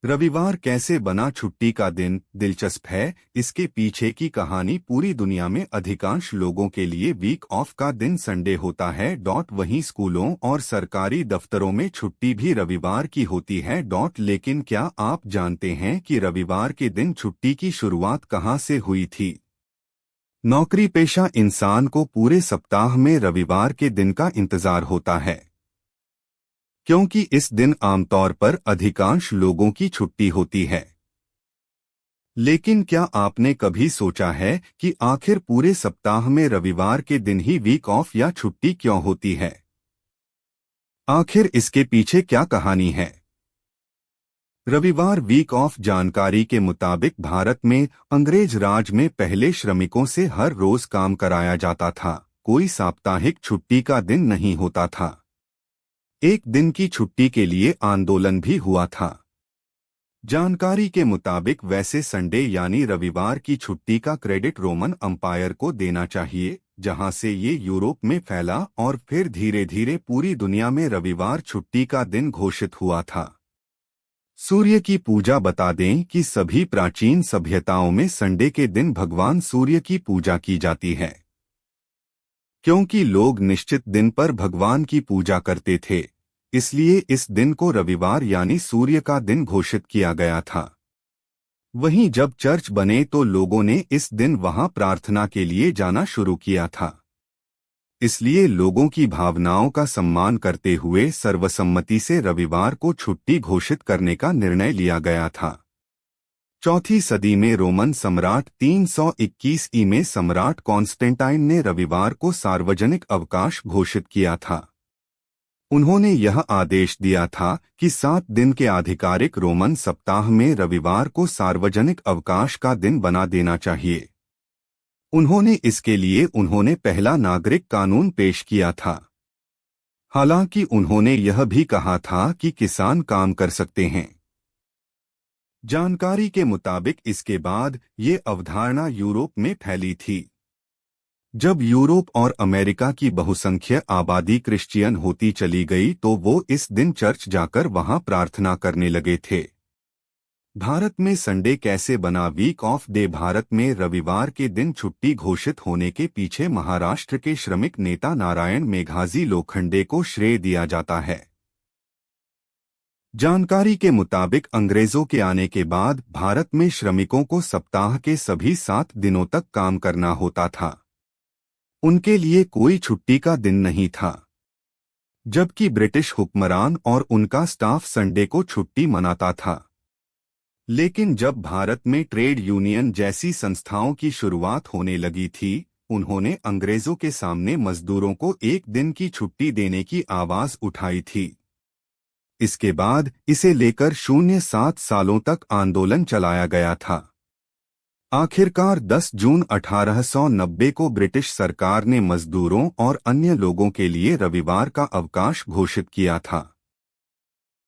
रविवार कैसे बना छुट्टी का दिन? दिलचस्प है, इसके पीछे की कहानी। पूरी दुनिया में अधिकांश लोगों के लिए वीक ऑफ का दिन संडे होता है। वहीं स्कूलों और सरकारी दफ्तरों में छुट्टी भी रविवार की होती है। लेकिन क्या आप जानते हैं कि रविवार के दिन छुट्टी की शुरुआत कहां से हुई थी? नौकरी पेशा इंसान को पूरे सप्ताह में रविवार के दिन का इंतजार होता है, क्योंकि इस दिन आमतौर पर अधिकांश लोगों की छुट्टी होती है। लेकिन क्या आपने कभी सोचा है कि आखिर पूरे सप्ताह में रविवार के दिन ही वीक ऑफ या छुट्टी क्यों होती है? आखिर इसके पीछे क्या कहानी है? रविवार वीक ऑफ जानकारी के मुताबिक भारत में अंग्रेज राज में पहले श्रमिकों से हर रोज काम कराया जाता था। कोई साप्ताहिक छुट्टी का दिन नहीं होता था। एक दिन की छुट्टी के लिए आंदोलन भी हुआ था। जानकारी के मुताबिक वैसे संडे यानी रविवार की छुट्टी का क्रेडिट रोमन अंपायर को देना चाहिए, जहां से ये यूरोप में फैला और फिर धीरे धीरे पूरी दुनिया में रविवार छुट्टी का दिन घोषित हुआ था। सूर्य की पूजा। बता दें कि सभी प्राचीन सभ्यताओं में संडे के दिन भगवान सूर्य की पूजा की जाती है, क्योंकि लोग निश्चित दिन पर भगवान की पूजा करते थे। इसलिए इस दिन को रविवार यानी सूर्य का दिन घोषित किया गया था। वहीं जब चर्च बने तो लोगों ने इस दिन वहां प्रार्थना के लिए जाना शुरू किया था। इसलिए लोगों की भावनाओं का सम्मान करते हुए सर्वसम्मति से रविवार को छुट्टी घोषित करने का निर्णय लिया गया था। चौथी सदी में रोमन सम्राट 321 ई में सम्राट कॉन्स्टेंटाइन ने रविवार को सार्वजनिक अवकाश घोषित किया था। उन्होंने यह आदेश दिया था कि 7 दिन के आधिकारिक रोमन सप्ताह में रविवार को सार्वजनिक अवकाश का दिन बना देना चाहिए। इसके लिए उन्होंने पहला नागरिक कानून पेश किया था। हालांकि उन्होंने यह भी कहा था कि किसान काम कर सकते हैं। जानकारी के मुताबिक इसके बाद ये अवधारणा यूरोप में फैली थी। जब यूरोप और अमेरिका की बहुसंख्यक आबादी क्रिश्चियन होती चली गई तो वो इस दिन चर्च जाकर वहां प्रार्थना करने लगे थे। भारत में संडे कैसे बना वीक ऑफ डे? भारत में रविवार के दिन छुट्टी घोषित होने के पीछे महाराष्ट्र के श्रमिक नेता नारायण मेघाजी लोखंडे को श्रेय दिया जाता है। जानकारी के मुताबिक अंग्रेजों के आने के बाद भारत में श्रमिकों को सप्ताह के सभी 7 दिनों तक काम करना होता था। उनके लिए कोई छुट्टी का दिन नहीं था, जबकि ब्रिटिश हुक्मरान और उनका स्टाफ संडे को छुट्टी मनाता था। लेकिन जब भारत में ट्रेड यूनियन जैसी संस्थाओं की शुरुआत होने लगी थी, उन्होंने अंग्रेजों के सामने मजदूरों को एक दिन की छुट्टी देने की आवाज उठाई थी। इसके बाद इसे लेकर 07 सालों तक आंदोलन चलाया गया था। आखिरकार 10 जून 1890 को ब्रिटिश सरकार ने मजदूरों और अन्य लोगों के लिए रविवार का अवकाश घोषित किया था।